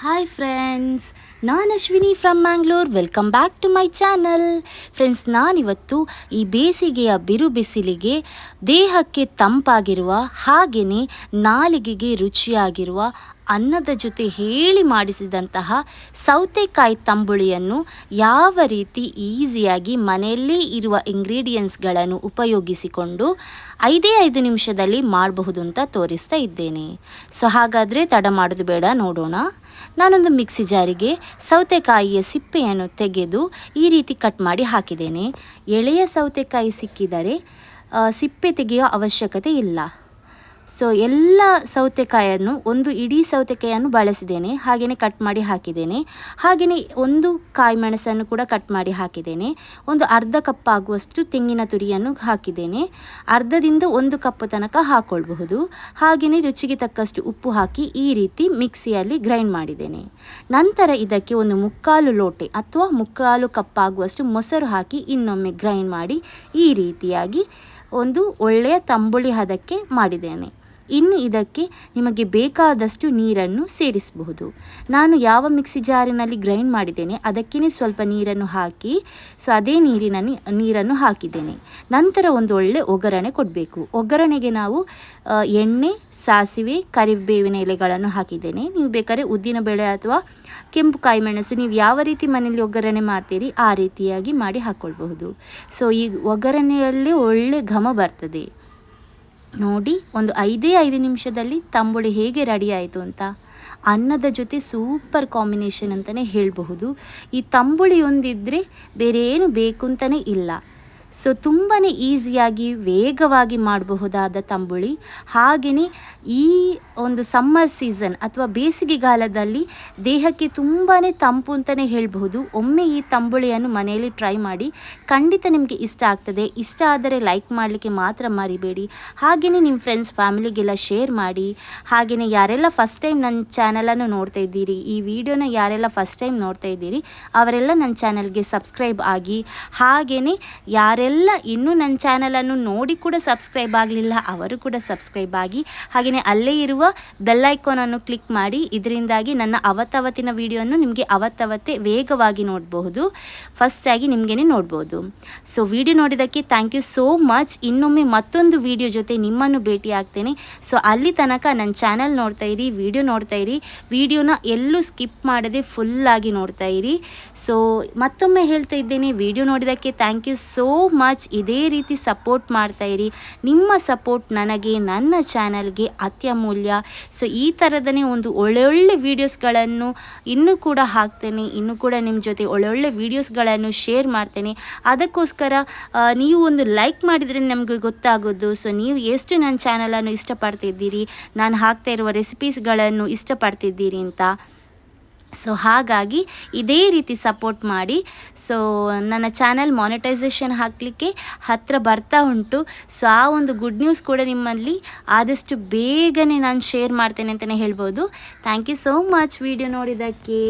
Hi friends, ನಾನು Ashwini from Mangalore. Welcome back to my channel. Friends, ನಾನಿವತ್ತು ಈ ಬೇಸಿಗೆಯ ಬಿರು ಬಿಸಿಲಿಗೆ ದೇಹಕ್ಕೆ ತಂಪಾಗಿರುವ ಹಾಗೆಯೇ ನಾಲಿಗೆಗೆ ರುಚಿಯಾಗಿರುವ ಅನ್ನದ ಜೊತೆ ಹೇಳಿ ಮಾಡಿಸಿದಂತಹ ಸೌತೆಕಾಯಿ ತಂಬುಳಿಯನ್ನು ಯಾವ ರೀತಿ ಈಸಿಯಾಗಿ ಮನೆಯಲ್ಲೇ ಇರುವ ಇಂಗ್ರೀಡಿಯೆಂಟ್ಸ್ಗಳನ್ನು ಉಪಯೋಗಿಸಿಕೊಂಡು 5 ನಿಮಿಷದಲ್ಲಿ ಮಾಡಬಹುದು ಅಂತ ತೋರಿಸ್ತಾ ಇದ್ದೇನೆ. ಸೊ ಹಾಗಾದರೆ ತಡ ಮಾಡೋದು ಬೇಡ, ನೋಡೋಣ. ನಾನೊಂದು ಮಿಕ್ಸಿ ಜಾರಿಗೆ ಸೌತೆಕಾಯಿಯ ಸಿಪ್ಪೆಯನ್ನು ತೆಗೆದು ಈ ರೀತಿ ಕಟ್ ಮಾಡಿ ಹಾಕಿದ್ದೇನೆ. ಎಳೆಯ ಸೌತೆಕಾಯಿ ಸಿಕ್ಕಿದರೆ ಸಿಪ್ಪೆ ತೆಗೆಯೋ ಅವಶ್ಯಕತೆ ಇಲ್ಲ. ಸೊ ಎಲ್ಲ ಸೌತೆಕಾಯನ್ನು, ಒಂದು ಇಡೀ ಸೌತೆಕಾಯಿಯನ್ನು ಬಳಸಿದ್ದೇನೆ. ಹಾಗೆಯೇ ಕಟ್ ಮಾಡಿ ಹಾಕಿದ್ದೇನೆ. ಹಾಗೆಯೇ ಒಂದು ಕಾಯಿ ಮೆಣಸನ್ನು ಕೂಡ ಕಟ್ ಮಾಡಿ ಹಾಕಿದ್ದೇನೆ. ಒಂದು ಅರ್ಧ ಕಪ್ ಆಗುವಷ್ಟು ತೆಂಗಿನ ತುರಿಯನ್ನು ಹಾಕಿದ್ದೇನೆ. ಅರ್ಧದಿಂದ 1 ಕಪ್ ತನಕ ಹಾಕ್ಕೊಳ್ಬಹುದು. ಹಾಗೆಯೇ ರುಚಿಗೆ ತಕ್ಕಷ್ಟು ಉಪ್ಪು ಹಾಕಿ ಈ ರೀತಿ ಮಿಕ್ಸಿಯಲ್ಲಿ ಗ್ರೈಂಡ್ ಮಾಡಿದ್ದೇನೆ. ನಂತರ ಇದಕ್ಕೆ ಒಂದು 3/4 ಲೋಟೆ ಅಥವಾ 3/4 ಕಪ್ ಆಗುವಷ್ಟು ಮೊಸರು ಹಾಕಿ ಇನ್ನೊಮ್ಮೆ ಗ್ರೈಂಡ್ ಮಾಡಿ ಈ ರೀತಿಯಾಗಿ ಒಂದು ಒಳ್ಳೆಯ ತಂಬುಳಿ ಹದಕ್ಕೆ ಮಾಡಿದ್ದೇನೆ. ಇನ್ನು ಇದಕ್ಕೆ ನಿಮಗೆ ಬೇಕಾದಷ್ಟು ನೀರನ್ನು ಸೇರಿಸಬಹುದು. ನಾನು ಯಾವ ಮಿಕ್ಸಿ ಜಾರಿನಲ್ಲಿ ಗ್ರೈಂಡ್ ಮಾಡಿದ್ದೇನೆ ಅದಕ್ಕೇ ಸ್ವಲ್ಪ ನೀರನ್ನು ಹಾಕಿ, ಸೊ ಅದೇ ನೀರನ್ನು ಹಾಕಿದ್ದೇನೆ. ನಂತರ ಒಂದು ಒಳ್ಳೆ ಒಗ್ಗರಣೆ ಕೊಡಬೇಕು. ಒಗ್ಗರಣೆಗೆ ನಾವು ಎಣ್ಣೆ, ಸಾಸಿವೆ, ಕರಿಬೇವಿನ ಎಲೆಗಳನ್ನು ಹಾಕಿದ್ದೇನೆ. ನೀವು ಬೇಕಾದ್ರೆ ಉದ್ದಿನಬೇಳೆ ಅಥವಾ ಕೆಂಪು ಕಾಯಿ ಮೆಣಸು, ನೀವು ಯಾವ ರೀತಿ ಮನೆಯಲ್ಲಿ ಒಗ್ಗರಣೆ ಮಾಡ್ತೀರಿ ಆ ರೀತಿಯಾಗಿ ಮಾಡಿ ಹಾಕ್ಕೊಳ್ಬಹುದು. ಸೊ ಈ ಒಗ್ಗರಣೆಯಲ್ಲಿ ಒಳ್ಳೆ ಘಮ ಬರ್ತದೆ. ನೋಡಿ, ಒಂದು 5 ನಿಮಿಷದಲ್ಲಿ ತಂಬುಳಿ ಹೇಗೆ ರೆಡಿ ಆಯಿತು ಅಂತ. ಅನ್ನದ ಜೊತೆ ಸೂಪರ್ ಕಾಂಬಿನೇಷನ್ ಅಂತಲೇ ಹೇಳಬಹುದು. ಈ ತಂಬುಳಿ ಒಂದಿದ್ದರೆ ಬೇರೆ ಏನು ಬೇಕು ಅಂತಲೇ ಇಲ್ಲ. ಸೊ ತುಂಬಾ ಈಸಿಯಾಗಿ ವೇಗವಾಗಿ ಮಾಡಬಹುದಾದ ತಂಬುಳಿ. ಹಾಗೆಯೇ ಈ ಒಂದು ಸಮ್ಮರ್ ಸೀಸನ್ ಅಥವಾ ಬೇಸಿಗೆಗಾಲದಲ್ಲಿ ದೇಹಕ್ಕೆ ತುಂಬಾ ತಂಪು ಅಂತಲೇ ಹೇಳಬಹುದು. ಒಮ್ಮೆ ಈ ತಂಬುಳಿಯನ್ನು ಮನೆಯಲ್ಲಿ ಟ್ರೈ ಮಾಡಿ, ಖಂಡಿತ ನಿಮಗೆ ಇಷ್ಟ ಆಗ್ತದೆ. ಇಷ್ಟ ಆದರೆ ಲೈಕ್ ಮಾಡಲಿಕ್ಕೆ ಮಾತ್ರ ಮರಿಬೇಡಿ. ಹಾಗೆಯೇ ನಿಮ್ಮ ಫ್ರೆಂಡ್ಸ್ ಫ್ಯಾಮಿಲಿಗೆಲ್ಲ ಶೇರ್ ಮಾಡಿ. ಹಾಗೆಯೇ ಯಾರೆಲ್ಲ ಫಸ್ಟ್ ಟೈಮ್ ನನ್ನ ಚಾನಲನ್ನು ನೋಡ್ತಾ ಇದ್ದೀರಿ, ಈ ವಿಡಿಯೋನ ಯಾರೆಲ್ಲ ಫಸ್ಟ್ ಟೈಮ್ ನೋಡ್ತಾ ಇದ್ದೀರಿ ಅವರೆಲ್ಲ ನನ್ನ ಚಾನಲ್ಗೆ ಸಬ್ಸ್ಕ್ರೈಬ್ ಆಗಿ. ಹಾಗೆಯೇ ಯಾರೆಲ್ಲ ಇನ್ನೂ ನನ್ನ ಚಾನಲನ್ನು ನೋಡಿ ಕೂಡ ಸಬ್ಸ್ಕ್ರೈಬ್ ಆಗಲಿಲ್ಲ ಅವರು ಕೂಡ ಸಬ್ಸ್ಕ್ರೈಬ್ ಆಗಿ. ಹಾಗೆಯೇ ಅಲ್ಲೇ ಇರುವ ಬೆಲ್ ಐಕಾನನ್ನು ಕ್ಲಿಕ್ ಮಾಡಿ. ಇದರಿಂದಾಗಿ ನನ್ನ ಅವತ್ತವತ್ತಿನ ವಿಡಿಯೋವನ್ನು ನಿಮಗೆ ಅವತ್ತವತ್ತೇ ವೇಗವಾಗಿ ನೋಡಬಹುದು, ಫಸ್ಟಾಗಿ ನಿಮಗೇ ನೋಡ್ಬೋದು. ಸೊ ವಿಡಿಯೋ ನೋಡಿದ್ದಕ್ಕೆ ಥ್ಯಾಂಕ್ ಯು ಸೋ ಮಚ್. ಇನ್ನೊಮ್ಮೆ ಮತ್ತೊಂದು ವಿಡಿಯೋ ಜೊತೆ ನಿಮ್ಮನ್ನು ಭೇಟಿ ಆಗ್ತೇನೆ. ಸೊ ಅಲ್ಲಿ ತನಕ ನನ್ನ ಚಾನಲ್ ನೋಡ್ತಾ ಇರಿ, ವಿಡಿಯೋ ನೋಡ್ತಾ ಇರಿ. ವಿಡಿಯೋನ ಎಲ್ಲೂ ಸ್ಕಿಪ್ ಮಾಡದೆ ಫುಲ್ಲಾಗಿ ನೋಡ್ತಾ ಇರಿ. ಸೊ ಮತ್ತೊಮ್ಮೆ ಹೇಳ್ತಾ ಇದ್ದೇನೆ, ವಿಡಿಯೋ ನೋಡಿದ್ದಕ್ಕೆ ಥ್ಯಾಂಕ್ ಯು ಸೋ ಮಚ್. ಇದೇ ರೀತಿ ಸಪೋರ್ಟ್ ಮಾಡ್ತಾ ಇರಿ. ನಿಮ್ಮ ಸಪೋರ್ಟ್ ನನಗೆ, ನನ್ನ ಚಾನಲ್ಗೆ ಅತ್ಯಮೂಲ್ಯ. ಸೊ ಈ ಥರದನೇ ಒಂದು ಒಳ್ಳೊಳ್ಳೆ ವೀಡಿಯೋಸ್ಗಳನ್ನು ಇನ್ನೂ ಕೂಡ ಹಾಕ್ತೇನೆ. ಇನ್ನೂ ಕೂಡ ನಿಮ್ಮ ಜೊತೆ ಒಳ್ಳೊಳ್ಳೆ ವೀಡಿಯೋಸ್ಗಳನ್ನು ಶೇರ್ ಮಾಡ್ತೇನೆ. ಅದಕ್ಕೋಸ್ಕರ ನೀವು ಒಂದು ಲೈಕ್ ಮಾಡಿದರೆ ನಮಗೆ ಗೊತ್ತಾಗೋದು. ಸೊ ನೀವು ಎಷ್ಟು ನನ್ನ ಚಾನಲನ್ನು ಇಷ್ಟಪಡ್ತಿದ್ದೀರಿ, ನಾನು ಹಾಕ್ತಾ ಇರುವ ರೆಸಿಪೀಸ್ಗಳನ್ನು ಇಷ್ಟಪಡ್ತಿದ್ದೀರಿ ಅಂತ. ಸೊ ಹಾಗಾಗಿ ಇದೇ ರೀತಿ ಸಪೋರ್ಟ್ ಮಾಡಿ. ಸೊ ನನ್ನ ಚಾನಲ್ ಮಾನಿಟೈಸೇಷನ್ ಹಾಕಲಿಕ್ಕೆ ಹತ್ತಿರ ಬರ್ತಾ ಉಂಟು. ಸೊ ಆ ಒಂದು ಗುಡ್ ನ್ಯೂಸ್ ಕೂಡ ನಿಮ್ಮಲ್ಲಿ ಆದಷ್ಟು ಬೇಗನೆ ನಾನು ಶೇರ್ ಮಾಡ್ತೇನೆ ಅಂತಲೇ ಹೇಳ್ಬೋದು. Thank you so much video ನೋಡಿದ್ದಕ್ಕೆ.